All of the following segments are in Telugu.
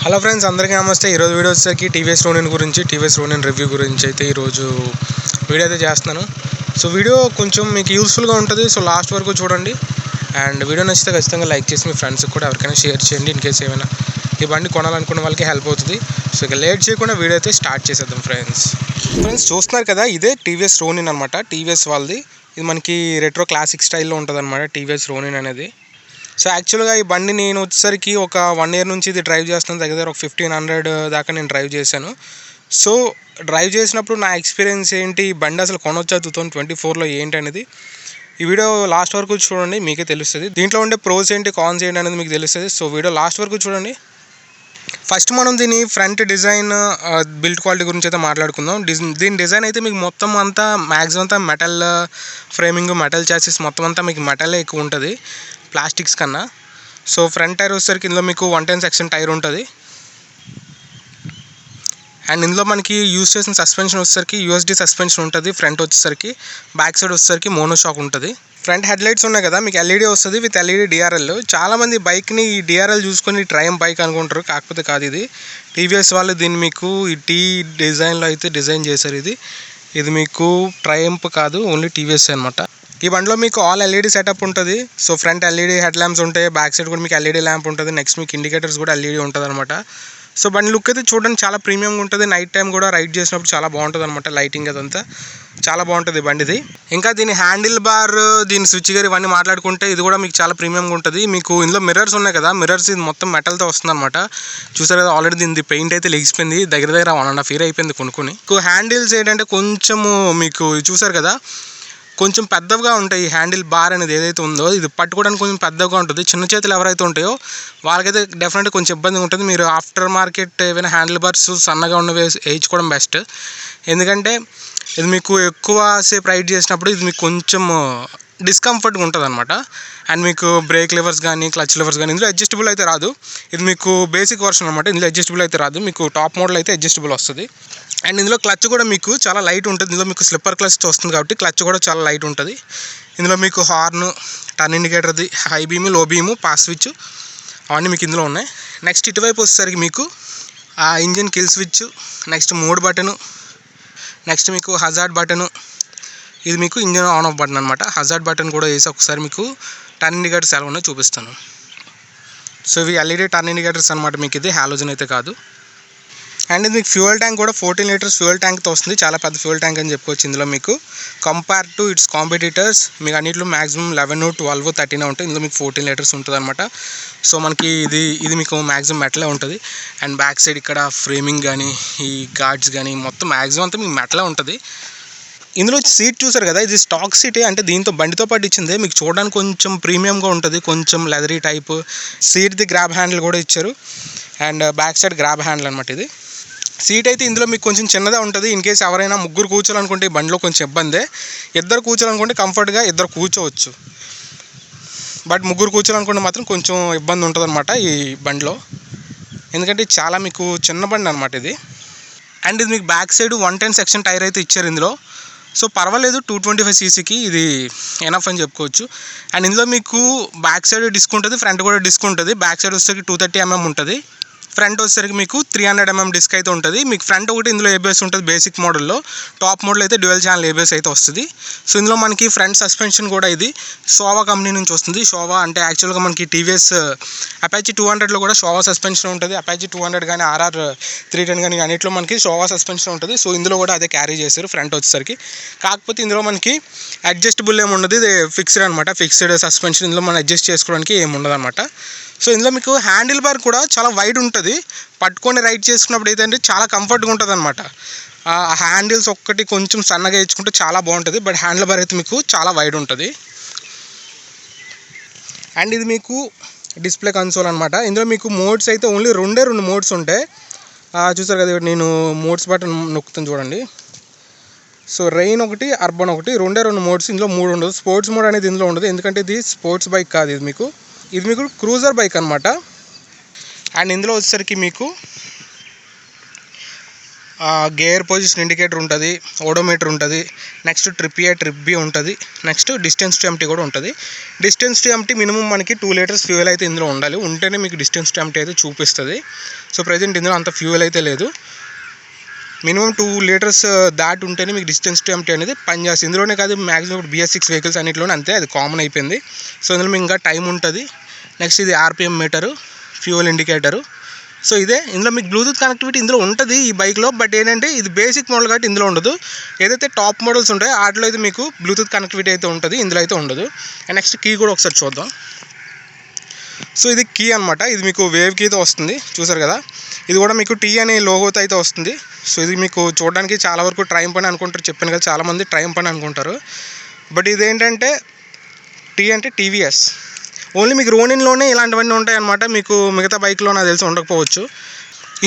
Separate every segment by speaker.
Speaker 1: హలో ఫ్రెండ్స్, అందరికీ నమస్తే. ఈరోజు వీడియో వచ్చేసరికి టీవీఎస్ రోనిన్ గురించి, టీవీఎస్ రోనిన్ రివ్యూ గురించి అయితే ఈరోజు వీడియో అయితే చేస్తున్నాను. సో వీడియో కొంచెం మీకు యూస్ఫుల్గా ఉంటుంది. సో లాస్ట్ వరకు చూడండి. అండ్ వీడియో నచ్చితే ఖచ్చితంగా లైక్ చేసి మీ ఫ్రెండ్స్కి కూడా ఎవరికైనా షేర్ చేయండి. ఇన్ కేసు ఏమైనా ఈ బండి కొనాలనుకున్న వాళ్ళకి హెల్ప్ అవుతుంది. సో ఇక లేట్ చేయకుండా వీడియో అయితే స్టార్ట్ చేసేద్దాం. ఫ్రెండ్స్ చూస్తున్నారు కదా, ఇదే టీవీఎస్ రోనిన్ అనమాట. టీవీఎస్ వాళ్ళది ఇది మనకి రెట్రో క్లాసిక్ స్టైల్లో ఉంటుంది అనమాట టీవీఎస్ రోనిన్ అనేది. సో యాక్చువల్గా ఈ బండి నేను వచ్చేసరికి ఒక 1 year నుంచి ఇది డ్రైవ్ చేస్తాను. దగ్గర ఒక 1500 దాకా నేను డ్రైవ్ చేశాను. సో డ్రైవ్ చేసినప్పుడు నా ఎక్స్పీరియన్స్ ఏంటి, ఈ బండి అసలు కొనొచ్చా 2024లో ఏంటి అనేది ఈ వీడియో లాస్ట్ వరకు చూడండి, మీకే తెలుస్తుంది. దీంట్లో ఉండే ప్రోస్ ఏంటి, కాన్స్ ఏంటి అనేది మీకు తెలుస్తుంది. సో వీడియో లాస్ట్ వరకు చూడండి. ఫస్ట్ మనం దీని ఫ్రంట్ డిజైన్, బిల్డ్ క్వాలిటీ గురించి అయితే మాట్లాడుకుందాం. దీని డిజైన్ అయితే మీకు మొత్తం అంతా మ్యాక్సిమం అంతా మెటల్ ఫ్రేమింగ్, మెటల్ చాసిస్ మొత్తం అంతా మీకు మెటలే ఎక్కువ ఉంటుంది ప్లాస్టిక్స్ కన్నా. సో ఫ్రంట్ టైర్ వచ్చేసరికి ఇందులో మీకు 110 సెక్షన్ టైర్ ఉంటుంది. అండ్ ఇందులో మనకి యూజ్ చేసిన సస్పెన్షన్ వచ్చేసరికి యూఎస్డి సస్పెన్షన్ ఉంటుంది. ఫ్రంట్ వచ్చేసరికి బ్యాక్ సైడ్ వచ్చేసరికి మోనోషాక్ ఉంటుంది. ఫ్రంట్ హెడ్ లైట్స్ ఉన్నాయి కదా, మీకు ఎల్ఈడి వస్తుంది విత్ ఎల్ఈడి డిఆర్ఎల్. చాలామంది బైక్ని ఈ డిఆర్ఎల్ చూసుకొని ట్రయంఫ్ బైక్ అనుకుంటారు, కాకపోతే కాదు. ఇది టీవీఎస్ వాళ్ళు దీన్ని మీకు ఈ టీ డిజైన్లో అయితే డిజైన్ చేశారు. ఇది మీకు ట్రయంఫ్ కాదు, ఓన్లీ టీవీఎస్ అనమాట. ఈ బండిలో మీకు ఆల్ ఎల్ఈడి సెటప్ ఉంటుంది. So front LED head lamps ఉంటాయి, బ్యాక్ సైడ్ కూడా మీకు ఎల్ఈడి ల్యాంప్ ఉంటుంది. నెక్స్ట్ మీకు ఇండికేటర్స్ కూడా ఎల్ఈడి ఉంటుంది అనమాట. సో బండి లుక్ అయితే చూడడానికి చాలా ప్రీమియంగా ఉంటుంది. నైట్ టైం కూడా రైడ్ చేసినప్పుడు చాలా బాగుంటుంది అనమాట. లైటింగ్ అదంతా చాలా బాగుంటుంది బండిది. ఇంకా దీని హ్యాండిల్ బార్, దీని స్విచ్ గేర్ ఇవన్నీ మాట్లాడుకుంటే ఇది కూడా మీకు చాలా ప్రీమియంగా ఉంటుంది. మీకు ఇందులో మిర్రర్స్ ఉన్నాయి కదా, మిర్రర్స్ ఇది మొత్తం మెటల్తో వస్తుంది అనమాట. చూసారు కదా, ఆల్రెడీ దీని పెయింట్ అయితే లెగిసిపోయింది. దగ్గర 1.5 year అయిపోయింది కొనుక్కొని. హ్యాండిల్స్ ఏంటంటే కొంచెము మీకు చూసారు కదా, కొంచెం పెద్దగా ఉంటాయి. ఈ హ్యాండిల్ బార్ అనేది ఏదైతే ఉందో ఇది పట్టుకోవడానికి కొంచెం పెద్దగా ఉంటుంది. చిన్న చేతులు ఎవరైతే ఉంటాయో వాళ్ళకైతే డెఫినెట్గా కొంచెం ఇబ్బందిగా ఉంటుంది. మీరు ఆఫ్టర్ మార్కెట్ ఏమైనా హ్యాండిల్ బార్స్ సన్నగా ఉన్నవి వేయించుకోవడం బెస్ట్. ఎందుకంటే ఇది మీకు ఎక్కువ సేపు రైడ్ చేసినప్పుడు ఇది మీకు కొంచెం డిస్కంఫర్ట్గా ఉంటుంది అనమాట. అండ్ మీకు బ్రేక్ లెవర్స్ కానీ క్లచ్ లెవర్స్ కానీ ఇందులో అడ్జస్టబుల్ అయితే రాదు. ఇది మీకు బేసిక్ వర్షన్ అనమాట. ఇందులో అడ్జస్టబుల్ అయితే రాదు, మీకు టాప్ మోడల్ అయితే అడ్జస్టబుల్ వస్తుంది. అండ్ ఇందులో క్లచ్ కూడా మీకు చాలా లైట్ ఉంటుంది. ఇందులో మీకు స్లిప్పర్ క్లచ్ వస్తుంది కాబట్టి క్లచ్ కూడా చాలా లైట్ ఉంటుంది. ఇందులో మీకు హార్న్, టర్న్ ఇండికేటర్ది, హై బీము, లో బీము, పాస్ స్విచ్ అవన్నీ మీకు ఇందులో ఉన్నాయి. నెక్స్ట్ ఇటువైపు వచ్చేసరికి మీకు ఆ engine kill switch, next mode button, next మీకు హజార్డ్ బటను. ఇది మీకు ఇంజిన్ ఆన్ ఆఫ్ బటన్ అనమాట. హజార్డ్ బటన్ కూడా వేసి ఒకసారి మీకు టర్న్ ఇండికేటర్స్ ఎలా ఉన్నాయో చూపిస్తాను. సో ఇవి ఎల్ఈడి టర్న్ ఇండికేటర్స్ అనమాట. మీకు ఇది హాలోజన్ అయితే కాదు. అండ్ ఇది మీకు ఫ్యూయల్ ట్యాంక్ కూడా 14 liters ఫ్యూయల్ ట్యాంక్తో వస్తుంది. చాలా పెద్ద ఫ్యూయల్ ట్యాంక్ అని చెప్పుకోవచ్చు. ఇందులో మీకు కంపేర్ టు ఇట్స్ కాంపిటీటర్స్ మీకు అన్నింటిలో మ్యాక్సిమం 11, 12, 13 ఉంటాయి. ఇందులో మీకు 14 liters ఉంటుంది అనమాట. సో మనకి ఇది మీకు మ్యాక్సిమం మెటలే ఉంటుంది. అండ్ బ్యాక్ సైడ్ ఇక్కడ ఫ్రేమింగ్ కానీ ఈ గార్డ్స్ కానీ మొత్తం మ్యాక్సిమం అంతా మీకు మెటలే ఉంటుంది. ఇందులో సీట్ చూసారు కదా, ఇది స్టాక్ సీటే, అంటే దీంతో బండితో పాటు ఇచ్చిందే. మీకు చూడడానికి కొంచెం ప్రీమియంగా ఉంటుంది, కొంచెం లెదరీ టైప్. సీట్ది గ్రాబ్ హ్యాండిల్ కూడా ఇచ్చారు. And back side grab handle అనమాట. ఇది సీట్ అయితే ఇందులో మీకు కొంచెం చిన్నదే ఉంటుంది. ఇన్ కేసు ఎవరైనా ముగ్గురు కూర్చోాలనుకుంటే ఈ బండిలో కొంచెం ఇబ్బందే. ఇద్దరు కూర్చోాలనుకుంటే కంఫర్ట్గా ఇద్దరు కూర్చోవచ్చు. బట్ ముగ్గురు కూర్చోాలనుకుంటే మాత్రం కొంచెం ఇబ్బంది ఉంటుంది అనమాట ఈ బండిలో. ఎందుకంటే చాలా మీకు చిన్న బండి అనమాట ఇది. అండ్ ఇది మీకు బ్యాక్ సైడ్ 110 సెక్షన్ టైర్ అయితే ఇచ్చారు ఇందులో. సో పర్వాలేదు, 225cc ఇది ఎనఫ్ అని చెప్పుకోవచ్చు. అండ్ ఇందులో మీకు బ్యాక్ సైడ్ డిస్క్ ఉంటుంది, ఫ్రంట్ కూడా డిస్క్ ఉంటుంది. బ్యాక్ సైడ్ వచ్చేసరికి 230mm ఉంటుంది. ఫ్రంట్ వచ్చేసరికి మీకు 300mm డిస్క్ అయితే ఉంటుంది. మీకు ఫ్రంట్ ఒకటి ఇందులో ఏబిఎస్ ఉంటుంది బేసిక్ మోడల్లో. టాప్ మోడల్ అయితే డ్యూయల్ ఛానల్ ఏబిఎస్ అయితే వస్తుంది. సో ఇందులో మనకి ఫ్రంట్ సస్పెన్షన్ కూడా ఇది షోవా కంపెనీ నుంచి వస్తుంది. షోవా అంటే యాక్చువల్గా మనకి టీవీఎస్ అపాచీ 200లో కూడా షోవా సస్పెన్షన్ ఉంటుంది. అపాచీ 200 కానీ RR 310 కానీ అన్నింటిలో మనకి షోవా సస్పెన్షన్ ఉంటుంది. సో ఇందులో కూడా అదే క్యారీ చేశారు ఫ్రంట్ వచ్చేసరికి. కాకపోతే ఇందులో మనకి అడ్జస్టబుల్ ఏముండదు, ఇది ఫిక్స్డ్ అనమాట. ఫిక్స్డ్ సస్పెన్షన్, ఇందులో మనం అడ్జస్ట్ చేసుకోవడానికి ఏముండదు అనమాట. సో ఇందులో మీకు హ్యాండిల్ బార్ కూడా చాలా వైడ్ ఉంటుంది. పట్టుకొని రైడ్ చేసుకున్నప్పుడు ఏంటంటే చాలా కంఫర్ట్గా ఉంటుంది అనమాట. ఆ హ్యాండిల్స్ ఒక్కటి కొంచెం సన్నగా ఇచ్చుకుంటే చాలా బాగుంటుంది. బట్ హ్యాండిల్ బార్ అయితే మీకు చాలా వైడ్ ఉంటుంది. అండ్ ఇది మీకు డిస్ప్లే కన్సోల్ అనమాట. ఇందులో మీకు మోడ్స్ అయితే ఓన్లీ 2 మోడ్స్ ఉంటాయి. చూసారు కదా, నేను మోడ్స్ బటన్ నొక్కుతాను చూడండి. సో రెయిన్ ఒకటి, అర్బన్ ఒకటి, 2 మోడ్స్. ఇందులో 3 ఉండదు. స్పోర్ట్స్ మోడ్ అనేది ఇందులో ఉండదు, ఎందుకంటే ఇది స్పోర్ట్స్ బైక్ కాదు. ఇది మీకు క్రూజర్ బైక్ అనమాట. అండ్ ఇందులో వచ్చేసరికి మీకు గేర్ పొజిషన్ ఇండికేటర్ ఉంటుంది, ఓడోమీటర్ ఉంటుంది, నెక్స్ట్ ట్రిప్ ఏ ట్రిప్ బి ఉంటుంది, నెక్స్ట్ డిస్టెన్స్ టు ఎంటీ కూడా ఉంటుంది. డిస్టెన్స్ టు ఎంటీ మినిమం మనకి 2 లీటర్స్ ఫ్యూయల్ అయితే ఇందులో ఉండాలి, ఉంటేనే మీకు డిస్టెన్స్ టు ఎంటీ అయితే చూపిస్తుంది. సో ప్రజెంట్ ఇందులో అంత ఫ్యూయల్ అయితే లేదు, మినిమం 2 లీటర్స్ దాటి ఉంటేనే మీకు డిస్టెన్స్ టు ఎంటీ అనేది పనిచేస్తుంది. ఇందులోనే కాదు, మ్యాక్సిమం ఇప్పుడు BS6 వెహికల్స్ అన్నింటిలోనే అంతే, అది కామన్ అయిపోయింది. సో ఇందులో మీకు ఇంకా టైం ఉంటుంది. నెక్స్ట్ ఇది RPM meter, fuel indicator. So ఇదే, ఇందులో మీకు బ్లూటూత్ కనెక్టివిటీ ఇందులో ఉంటుంది ఈ బైక్లో. బట్ ఏంటంటే ఇది బేసిక్ మోడల్ కాబట్టి ఇందులో ఉండదు. ఏదైతే టాప్ మోడల్స్ ఉంటాయో వాటిలో అయితే మీకు బ్లూటూత్ కనెక్టివిటీ అయితే ఉంటుంది, ఇందులో అయితే ఉండదు. అండ్ నెక్స్ట్ కీ కూడా ఒకసారి చూద్దాం. సో ఇది కీ అనమాట, ఇది మీకు వేవ్ కీతో వస్తుంది, చూసారు కదా. ఇది కూడా మీకు T అనే లోగోతో అయితే వస్తుంది. సో ఇది మీకు చూడడానికి చాలా వరకు ట్రైంప్ అని అనుకుంటారు, చెప్పాను కదా చాలామంది ట్రైంప్ అని అనుకుంటారు. బట్ ఇదేంటంటే T అంటే TVS. ఓన్లీ మీకు రోనిన్లోనే ఇలాంటివన్నీ ఉంటాయి అనమాట, మీకు మిగతా బైక్లో నాకు తెలిసి ఉండకపోవచ్చు.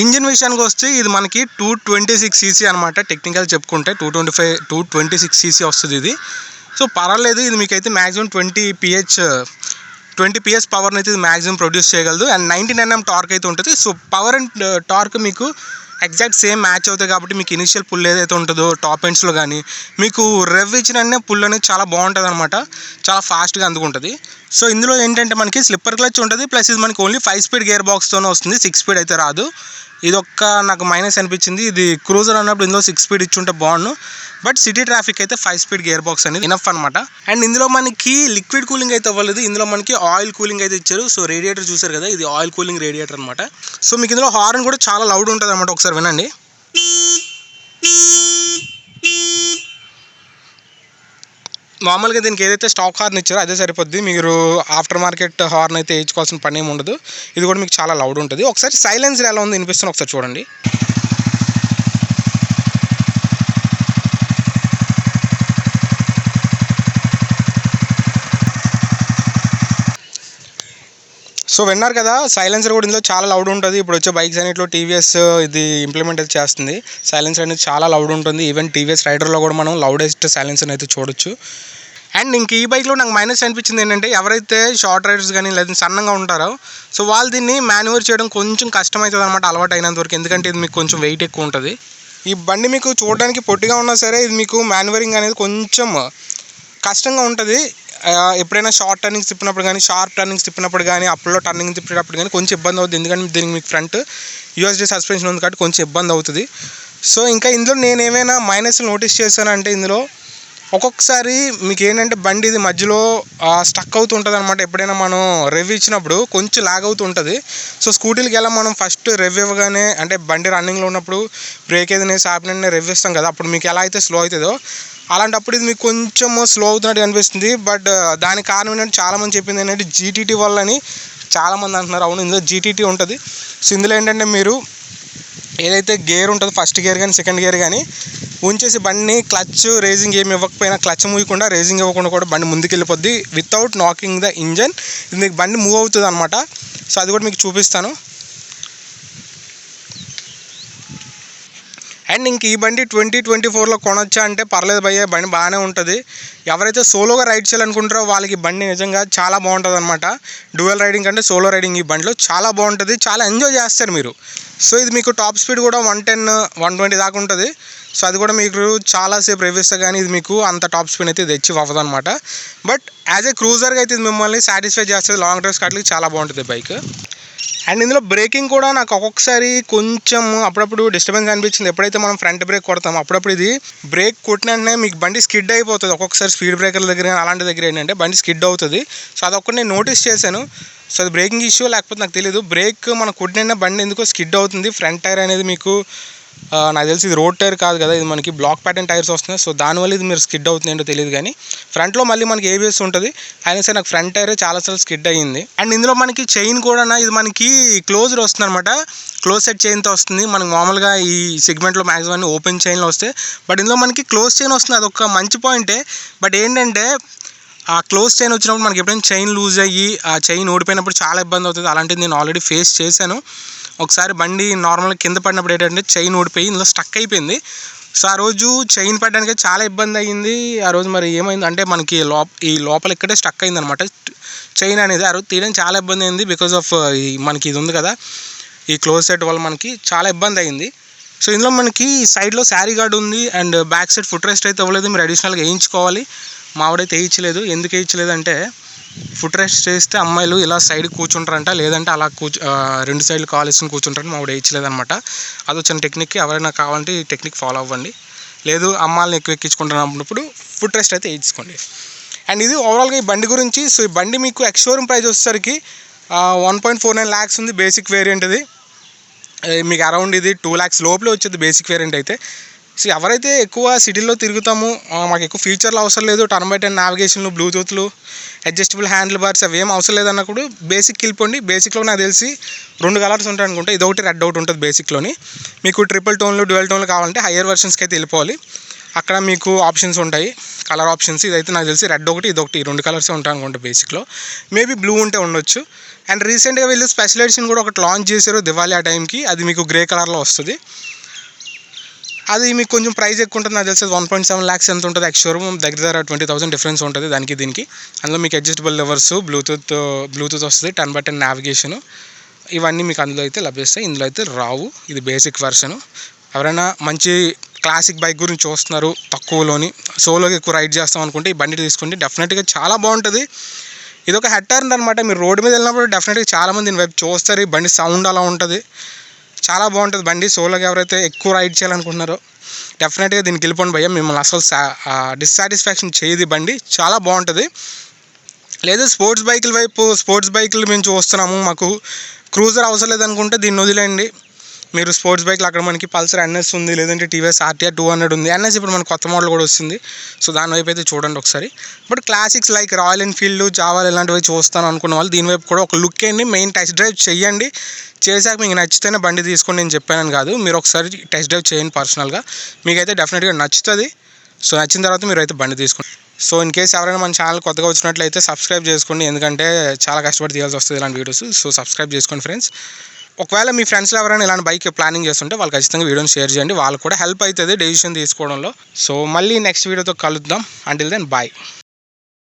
Speaker 1: ఇంజిన్ విషయానికి వస్తే ఇది మనకి 226cc అనమాట, టెక్నికల్ చెప్పుకుంటే 226cc వస్తుంది ఇది. సో పర్వాలేదు, ఇది మీకైతే మ్యాక్సిమం 20 PS పవర్ని అయితే ఇది మ్యాక్సిమం ప్రొడ్యూస్ చేయగలదు. అండ్ 19 Nm టార్క్ అయితే ఉంటుంది. సో పవర్ అండ్ టార్క్ మీకు ఎగ్జాక్ట్ సేమ్ మ్యాచ్ అవుతాయి కాబట్టి మీకు ఇనిషియల్ పుల్ ఏదైతే ఉంటుందో టాప్ ఎండ్స్లో కానీ మీకు రెవ్ ఇచ్చిన పుల్ అనేది చాలా బాగుంటుంది అనమాట, చాలా ఫాస్ట్గా అందుకుంటుంది. సో ఇందులో ఏంటంటే మనకి స్లిప్పర్ క్లచ్ ఉంటుంది, ప్లస్ ఇది మనకి ఓన్లీ 5 స్పీడ్ గేర్ బాక్స్తోనే వస్తుంది, 6 స్పీడ్ అయితే రాదు. ఇది ఒక్క నాకు మైనస్ అనిపించింది. ఇది క్రూజర్ అన్నప్పుడు ఇందులో 6 స్పీడ్ ఇచ్చి ఉంటే బాగుండు, బట్ సిటీ ట్రాఫిక్ అయితే 5 స్పీడ్ గేర్ బాక్స్ అనేది ఇనఫ్ అనమాట. అండ్ ఇందులో మనకి లిక్విడ్ కూలింగ్ అయితే అవ్వలేదు, ఇందులో మనకి ఆయిల్ కూలింగ్ అయితే ఇచ్చారు. సో రేడియేటర్ చూసారు కదా, ఇది ఆయిల్ కూలింగ్ రేడియేటర్ అనమాట. సో మీకు ఇందులో హార్న్ కూడా చాలా లౌడ్ ఉంటుంది అనమాట, ఒకసారి వినండి. మామూలుగా దీనికి ఏదైతే స్టాక్ హార్న్ ఇచ్చారో అదే సరిపోద్ది, మీరు ఆఫ్టర్ మార్కెట్ హార్న్ అయితే వేయించుకోవాల్సిన పని ఏమి ఉండదు. ఇది కూడా మీకు చాలా లౌడ్ ఉంటుంది. ఒకసారి సైలెన్సర్ ఎలా ఉంది వినిపిస్తుంది ఒకసారి చూడండి. సో విన్నారు కదా, సైలెన్సర్ కూడా ఇందులో చాలా లౌడ్ ఉంటుంది. ఇప్పుడు వచ్చే బైక్స్ అన్నింటిలో TVS ఇది ఇంప్లిమెంట్ అయితే చేస్తుంది, సైలెన్సర్ అనేది చాలా లౌడ్ ఉంటుంది. ఈవెన్ TVS రైడర్లో కూడా మనం లౌడెస్ట్ సైలెన్సర్ అయితే చూడొచ్చు. అండ్ ఇంక ఈ బైక్లో నాకు మైనస్ అనిపించింది ఏంటంటే, ఎవరైతే షార్ట్ రైడర్స్ కానీ లేదా సన్నంగా ఉంటారో సో వాళ్ళు దీన్ని మాన్యువర్ చేయడం కొంచెం కష్టమవుతుంది అనమాట, అలవాటు అయినంత వరకు. ఎందుకంటే ఇది మీకు కొంచెం వెయిట్ ఎక్కువ ఉంటుంది. ఈ బండి మీకు చూడడానికి పొట్టిగా ఉన్నా సరే ఇది మీకు మాన్యువరింగ్ అనేది కొంచెం కష్టంగా ఉంటుంది. ఎప్పుడైనా షార్ట్ టర్నింగ్స్ తిప్పినప్పుడు కానీ, షార్ప్ టర్నింగ్స్ తిప్పినప్పుడు కానీ, అప్లో టర్నింగ్ తిప్పినప్పుడు కానీ కొంచెం ఇబ్బంది అవుతుంది. ఎందుకంటే దీనికి మీకు ఫ్రంట్ USD సస్పెన్షన్ ఉంది కాబట్టి కొంచెం ఇబ్బంది అవుతుంది. సో ఇంకా ఇందులో నేను ఏమైనా మైనస్ నోటీస్ చేశానంటే, ఇందులో ఒక్కొక్కసారి మీకు ఏంటంటే బండి ఇది మధ్యలో స్టక్ అవుతూ ఉంటుంది అనమాట. ఎప్పుడైనా మనం రెవ్ ఇచ్చినప్పుడు కొంచెం లాగ్ అవుతూ ఉంటుంది. సో స్కూటీలకి ఎలా మనం ఫస్ట్ రెవ్ ఇవ్వగానే, అంటే బండి రన్నింగ్లో ఉన్నప్పుడు బ్రేక్ ఏదైనా ఆపినట్టు రెవ్ ఇస్తాం కదా, అప్పుడు మీకు ఎలా అయితే స్లో అవుతుందో అలాంటప్పుడు ఇది మీకు కొంచెం స్లో అవుతున్నట్టు అనిపిస్తుంది. బట్ దానికి కారణం ఏంటంటే, చాలామంది చెప్పింది ఏంటంటే GTT వల్లని చాలామంది అంటున్నారు. అవును, ఇందులో GTT ఉంటుంది. సో ఇందులో ఏంటంటే మీరు ఏదైతే గేర్ ఉంటుందో, ఫస్ట్ గేర్ కానీ సెకండ్ గేర్ కానీ ఉంచేసి బండిని క్లచ్ రేసింగ్ ఏమి ఇవ్వకపోయినా, క్లచ్ మూయకుండా రేసింగ్ ఇవ్వకుండా కూడా బండి ముందుకు వెళ్ళిపోద్ది వితౌట్ నాకింగ్ ద ఇంజన్. ఇది మీకు బండి మూవ్ అవుతుంది అనమాట. సో అది కూడా మీకు చూపిస్తాను. అండ్ ఇంక ఈ బండి 2024లో కొనొచ్చా అంటే పర్లేదు భయ్య, బండి బాగానే ఉంటుంది. ఎవరైతే సోలోగా రైడ్ చేయాలనుకుంటారో వాళ్ళకి బండి నిజంగా చాలా బాగుంటుంది అనమాట. డ్యూయల్ రైడింగ్ అంటే సోలో రైడింగ్ ఈ బండిలో చాలా బాగుంటుంది, చాలా ఎంజాయ్ చేస్తారు మీరు. సో ఇది మీకు టాప్ స్పీడ్ కూడా 110, 120 దాకా ఉంటుంది. సో అది కూడా మీకు చాలాసేపు రేవిస్తే కానీ ఇది మీకు అంత టాప్ స్పీడ్ అయితే ఇది అచీవ్ అవ్వదు అనమాట. బట్ యాజ్ ఏ క్రూజర్గా అయితే ఇది మిమ్మల్ని సాటిస్ఫై చేస్తుంది. లాంగ్ డ్రైవ్స్ కాట్లకి చాలా బాగుంటుంది బైక్. అండ్ ఇందులో బ్రేకింగ్ కూడా నాకు ఒక్కొక్కసారి కొంచెం అప్పుడప్పుడు డిస్టర్బెన్స్ అనిపించింది. ఎప్పుడైతే మనం ఫ్రంట్ బ్రేక్ కొడతామో అప్పుడప్పుడు ఇది బ్రేక్ కొట్టిన వెంటనే మీకు బండి స్కిడ్ అయిపోతుంది. ఒక్కొక్కసారి స్పీడ్ బ్రేకర్ల దగ్గర అలాంటి దగ్గర ఏంటంటే బండి స్కిడ్ అవుతుంది. సో అదొక్కటి నేను నోటీస్ చేశాను. సో అది బ్రేకింగ్ ఇష్యూ లేకపోతే నాకు తెలియదు. బ్రేక్ మనం కొట్టిన బండి ఎందుకో స్కిడ్ అవుతుంది. ఫ్రంట్ టైర్ అనేది మీకు నాకు తెలిసి ఇది రోడ్ టైర్ కాదు కదా, ఇది మనకి బ్లాక్ ప్యాటర్న్ టైర్స్ వస్తున్నాయి. సో దానివల్ల ఇది మీరు స్కిడ్ అవుతుంది ఏంటో తెలియదు. కానీ ఫ్రంట్లో మళ్ళీ మనకి ABS ఉంటుంది. అయినా సరే నాకు ఫ్రంట్ టైర్ చాలాసార్లు స్కిడ్ అయ్యింది. అండ్ ఇందులో మనకి చైన్ కూడా ఇది మనకి క్లోజ్డ్ వస్తుంది అనమాట, క్లోజ్ సెట్ చైన్తో వస్తుంది. మనకి మామూలుగా ఈ సెగ్మెంట్లో మ్యాక్సిమం అన్ని ఓపెన్ చైన్లో వస్తాయి. బట్ ఇందులో మనకి క్లోజ్ చైన్ వస్తుంది, అదొక మంచి పాయింటే. బట్ ఏంటంటే ఆ క్లోజ్ చైన్ వచ్చినప్పుడు మనకి ఎప్పుడైనా చైన్ లూజ్ అయ్యి ఆ చైన్ ఓడిపోయినప్పుడు చాలా ఇబ్బంది అవుతుంది. అలాంటిది నేను ఆల్రెడీ ఫేస్ చేశాను. ఒకసారి బండి నార్మల్గా కింద పడినప్పుడు ఏంటంటే చైన్ ఓడిపోయి ఇందులో స్టక్ అయిపోయింది. సో ఆ రోజు చైన్ పెట్టడానికి చాలా ఇబ్బంది అయ్యింది. ఆ రోజు మరి ఏమైంది అంటే మనకి ఈ లోపల ఇక్కడే స్టక్ అయింది అనమాట చైన్ అనేది. ఆ రోజు తీయడానికి చాలా ఇబ్బంది అయింది బికాజ్ ఆఫ్ మనకి ఇది ఉంది కదా, ఈ క్లోజ్ సెట్ వల్ల మనకి చాలా ఇబ్బంది అయింది. సో ఇందులో మనకి సైడ్లో శారీ గార్డ్ ఉంది and back side foot rest అయితే అవ్వలేదు, మీరు అడిషనల్గా వేయించుకోవాలి. మావిడైతే వేయించలేదు. ఎందుకు వేయించలేదు అంటే ఫుట్ రెస్ట్ చేస్తే అమ్మాయిలు ఇలా సైడ్ కూర్చుంటారంట, లేదంటే అలా రెండు సైడ్లు కాల్ వేసుకుని కూర్చుంటారని మావిడ వేయించలేదు అనమాట. అది వచ్చిన టెక్నిక్కి ఎవరైనా కావాలంటే ఈ టెక్నిక్ ఫాలో అవ్వండి. లేదు అమ్మాయిని ఎక్కువ ఎక్కించుకుంటున్నప్పుడు ఫుట్ రెస్ట్ అయితే వేయించుకోండి. అండ్ ఇది ఓవరాల్గా ఈ బండి గురించి. సో ఈ బండి మీకు ఎక్స్ షోరూమ్ ప్రైస్ వచ్చేసరికి 1.49 lakhs ఉంది బేసిక్ వేరియంట్. ఇది మీకు అరౌండ్ ఇది 2 lakhs లోపలే వచ్చేది బేసిక్ వేరియంట్ అయితే. సో ఎవరైతే ఎక్కువ సిటీలో తిరుగుతామో మాకు ఎక్కువ ఫీచర్లు అవసరం లేదు, టర్న్ బై టర్న్ నావిగేషన్లు, బ్లూటూత్లు, అడ్జస్టబుల్ హ్యాండిల్ బార్స్ అవి ఏం అవసరం లేదన్నప్పుడు బేసిక్కి వెళ్ళిపోండి. బేసిక్లో నాకు తెలిసి 2 కలర్స్ ఉంటాయి అనుకుంటే, ఇది ఒకటి రెడ్ ఒకటి ఉంటుంది బేసిక్లోని. మీకు ట్రిపుల్ టోన్లు, డ్యూయల్ టోన్లు కావాలంటే హయ్యర్ వర్షన్స్కి అయితే వెళ్ళిపోవాలి. అక్కడ మీకు ఆప్షన్స్ ఉంటాయి, కలర్ ఆప్షన్స్. ఇదైతే నాకు తెలిసి రెడ్ ఒకటి, ఇదొకటి, 2 కలర్సే ఉంటాయి అనుకుంటా బేసిక్లో. మేబీ బ్లూ ఉంటే ఉండొచ్చు. అండ్ రీసెంట్గా వీళ్ళు స్పెషల్ ఎడిషన్ కూడా ఒకటి లాంచ్ చేశారు దివాళీ ఆ టైంకి. అది మీకు గ్రే కలర్లో వస్తుంది. అది మీకు కొంచెం ప్రైస్ ఎక్కువ ఉంటుంది. నాకు తెలిసి 1.7 lakhs ఎంత ఉంటుంది. ఎక్స్ షోరూమ్ దగ్గర 20,000 డిఫరెన్స్ ఉంటుంది దానికి దీనికి. అందులో మీకు అడ్జస్టబుల్ లెవర్స్, బ్లూటూత్ వస్తుంది, టర్న్ బై టర్న్ నావిగేషను, ఇవన్నీ మీకు అందులో అయితే లభిస్తాయి. ఇందులో అయితే రావు. ఇది బేసిక్ వెర్షను. ఎవరైనా మంచి క్లాసిక్ బైక్ గురించి చూస్తున్నారు, తక్కువలోని సోలోకి ఎక్కువ రైడ్ చేస్తాం అనుకుంటే ఈ బండి తీసుకోండి. డెఫినెట్గా చాలా బాగుంటుంది. ఇది ఒక హెడ్ టర్న్ అనమాట. మీరు రోడ్డు మీద వెళ్ళినప్పుడు డెఫినెట్గా చాలామంది దీని వైపు చూస్తారు. ఈ బండి సౌండ్ అలా ఉంటుంది, చాలా బాగుంటుంది బండి. సోలోకి ఎవరైతే ఎక్కువ రైడ్ చేయాలనుకుంటున్నారో డెఫినెట్గా దీనికి వెళ్ళిపోండి భయ్య. మిమ్మల్ని అసలు డిస్సాటిస్ఫాక్షన్ చేయదు బండి, చాలా బాగుంటుంది. లేదా స్పోర్ట్స్ బైకులు మేము చూస్తున్నాము, మాకు క్రూజర్ అవసరం లేదనుకుంటే దీన్ని వదిలేయండి. మీరు స్పోర్ట్స్ బైక్లు అక్కడ మనకి పల్సర్ NS ఉంది, లేదంటే TVS RTR 200 ఉంది. NS ఇప్పుడు మనకు కొత్త మోడల్ కూడా వస్తుంది. సో దాని వైపు అయితే చూడండి ఒకసారి. But classics like Royal Enfield, జావాల్ ఇలాంటివి చూస్తాను అనుకున్న వాళ్ళు దీని వైపు కూడా ఒక లుక్ వేయండి. మెయిన్ టెస్ట్ డ్రైవ్ చేయండి. చేశాక మీకు నచ్చితేనే బండి తీసుకోండి, నేను చెప్పానని కాదు. మీరు ఒకసారి టెస్ట్ డ్రైవ్ చేయండి పర్సనల్గా, మీకైతే డెఫినెట్గా నచ్చుతుంది. సో నచ్చిన తర్వాత మీరు అయితే బండి తీసుకోండి. సో ఇన్ కేస్ ఎవరైనా మన ఛానల్ కొత్తగా వచ్చినట్లయితే సబ్స్క్రైబ్ చేసుకోండి, ఎందుకంటే చాలా కష్టపడి తీయాల్సి వస్తుంది ఇలాంటి వీడియోస్. సో సబ్స్క్రైబ్ చేసుకోండి ఫ్రెండ్స్. ఒకవేళ మీ ఫ్రెండ్స్లో ఎవరైనా ఇలాంటి బైక్ ప్లానింగ్ చేస్తుంటే వాళ్ళు ఖచ్చితంగా వీడియోని షేర్ చేయండి, వాళ్ళకు కూడా హెల్ప్ అవుతుంది డెసిషన్ తీసుకోవడంలో. సో మళ్ళీ నెక్స్ట్ వీడియోతో కలుద్దాం. Until then bye.